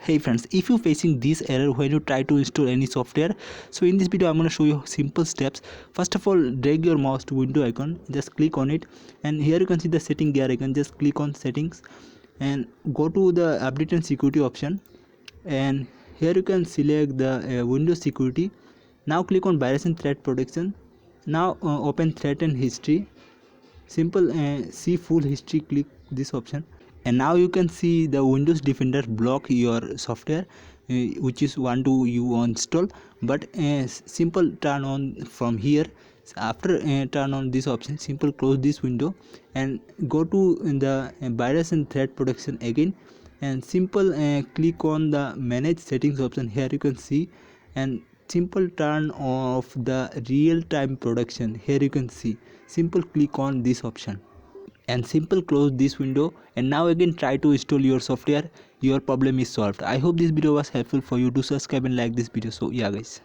Hey friends, if you're facing this error when you try to install any software, so in this video I'm going to show you simple steps. First of all, drag your mouse to window icon, just click on it, and here you can see the setting gear icon. Just click on settings and go to the update and security option, and here you can select the Windows security. Now click on virus and threat protection. Now open threat and history. Simple see full history, click this option, and now you can see the Windows Defender block your software which is want to you install, but simple turn on from here. After turn on this option, simple close this window and go to the virus and threat protection again, and simple click on the manage settings option. Here you can see, and simple turn off the real-time production. Here you can see, simple click on this option and simple close this window, and now again try to install your software. Your problem is solved. I hope this video was helpful for you. Do subscribe and like this video. So yeah guys.